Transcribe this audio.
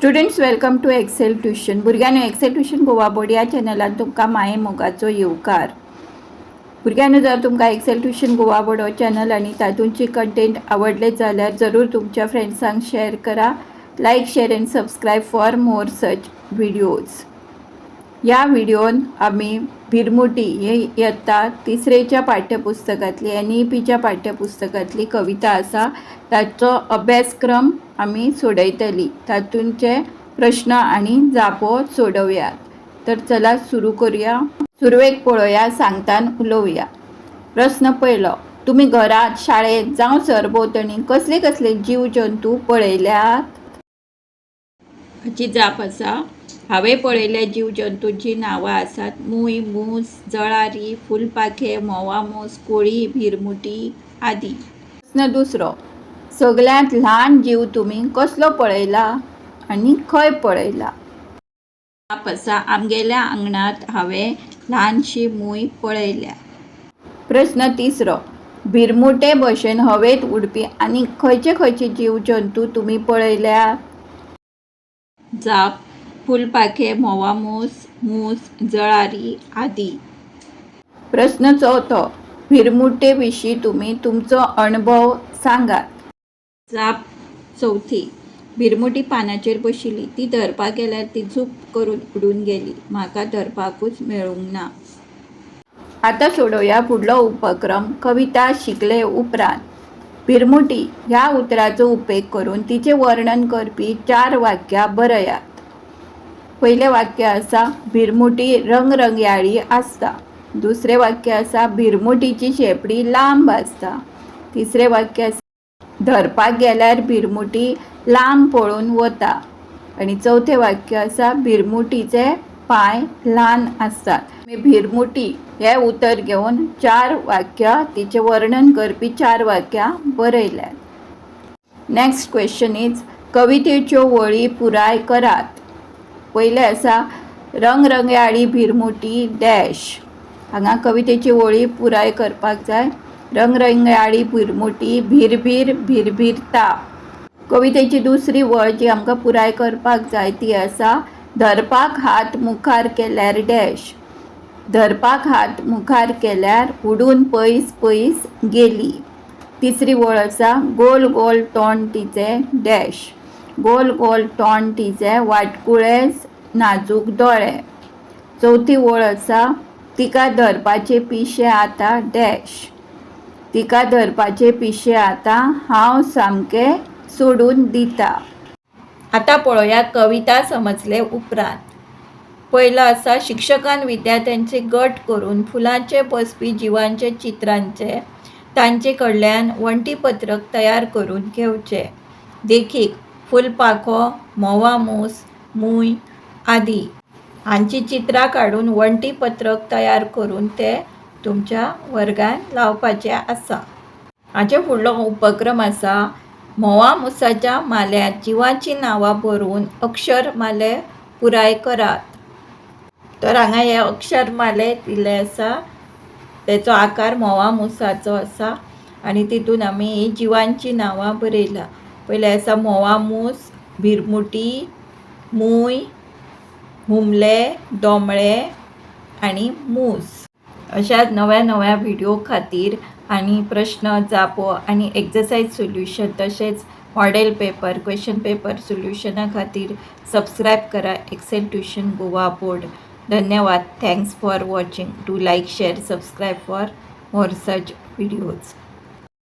Students welcome to Excel tuition. भुरग्यांनो, Excel tuition Goa board या चॅनलान तुमकां माये मोगाचो येवकार. भुरग्यांनो, जर तुमकां एक्सेल ट्युशन गोवा बोर्ड हो चॅनल आणि तातूंची कंटेंट आवडले जाल्यार जरूर तुमच्या फ्रेंड्सांक शेअर करा. Like, share and subscribe for more such videos. या व्हिडिओन आम्ही भिरमुटी हे इयत्ता तिसरेच्या पाठ्यपुस्तकातली NEPच्या पाठ्यपुस्तकातली कविता आसा ताचो अभ्यासक्रम आम्ही सोडयतली. तातूंचे प्रश्न आणि जापो सोडवयात. तर चला सुरू करूया. सुरवेक पळोवया, सांगतान उलोवया. प्रश्न पयलो. तुम्ही घरात, शाळेत जावं सरभोंवतणी कसले कसले जीव जंतू पळयल्यात? हाची जाप आसा. हांवें पळयल्ल्या जीव जंतूंची नांवां आसात मूय, मूस, जळारी, फुलपाखे, मोवा मूस, कोळी, भिरमुटी आदी. प्रश्न दुसरो. सगळ्यांत ल्हान जीव तुम्ही कसलो पळयला आनी खंय पळयला? जाप आसा. आमगेल्या आंगणात हांवें ल्हानशी मूय पळयल्या. प्रश्न तिसरो. भिरमुटे भशेन हवेंत उडपी आनी खंयचे खंयचे जीव जंतू तुम्ही पळयल्यात? जाप. फुलपाखे, मोवा मूस, मूस, जळारी आदी. प्रश्न चौथो. भिरमुटे विशीं तुम्ही तुमचो अणभव सांगात. जाप चौथी. भिरमुटी पानाचेर बशिल्ली. ती धरपाक गेल्यार ती झूप करून उडून गेली. म्हाका धरपाकूच मेळूंक ना. आता सोडवया फुडलो उपक्रम. कविता शिकले उपरांत भिरमुटी ह्या उतराचो उपेग करून तिचे वर्णन करपी 4 वाक्यां बरयात. पहिले वाक्य आसा भिरमुटी रंगरंगयाळी आसता. दुसरे वाक्य आसा भिरमुटीची शेपडी लांब आसता. तिसरे वाक्य आसा धरपाक गेल्यार भिरमुटी लांब पळून वता. आणि चौथे वाक्य आसा भिरमुटीचे पाय ल्हान आसतात. भिरमुटी हे उतर घेवन 4 वाक्यां तिचे वर्णन करपी 4 वाक्यां बरयल्यात. नेक्स्ट क्वेश्चन इज कवितेच्यो वळी पुराय करात. पहिले आसा रंगरंगयाळी भिरमुटी डॅश. हांगा कवितेची वळी पुराय करपाक जाय. रंगरंगयाळी भिरमुटी भिरभीर भिरभिरता. कवितेची दुसरी वळ जी आमकां पुराय करपाक जाय ती आसा धरपाक हात मुखार केल्यार डॅश. धरपाक हात मुखार केल्यार उडून पयस पयस गेली. तिसरी वळ आसा गोल गोल तोंड तिचे डॅश. गोल गोल तोंड तिचे वाटकुळे नाजूक दोळे. चौथी वळ आसा तिका धरपाचे पिशे आता डॅश. तिका धरपाचे पिशे आता हांव सामके सोडून दिता. आता पळोवया कविता समजले उपरांत. पहिलो आसा शिक्षकान विद्यार्थ्यांचे गट करून फुलांचे बसपी जिवांचे चित्रांचे तांचे कडल्यान वंटीपत्रक तयार करून घेवचे. देखीक फुलपाखो, मोवा मूस, मूय आदी हांची चित्रां काडून वंटीपत्रक तयार करून ते तुमच्या वर्गांत लावपाचे आसा. हाचे फुडलो उपक्रम आसा मोवा मुसाच्या माल्यात जिवांची नांवां बरोवन अक्षरमाले पुराय करात. तर हांगा हे अक्षरमाले दिले आसा. तेचो आकार मोवा मुसाचो आसा आनी तितून आमी ही जिवांची नांवां बरयल्या. पहिले आसा मोवा मूस, भिरमुटी, मूय, हुमले, दोमळे आणि मूस. अशाच नव्या नव्या व्हिडिओ खातीर आणि प्रश्न, जापो आणि एक्सरसाइज सोल्युशन तसेच मॉडेल पेपर, क्वेश्चन पेपर सोल्युशना खातीर सबस्क्राईब करा एक्सेल ट्युशन गोवा बोर्ड. धन्यवाद. Thanks for watching. Do like, share, subscribe for more such videos.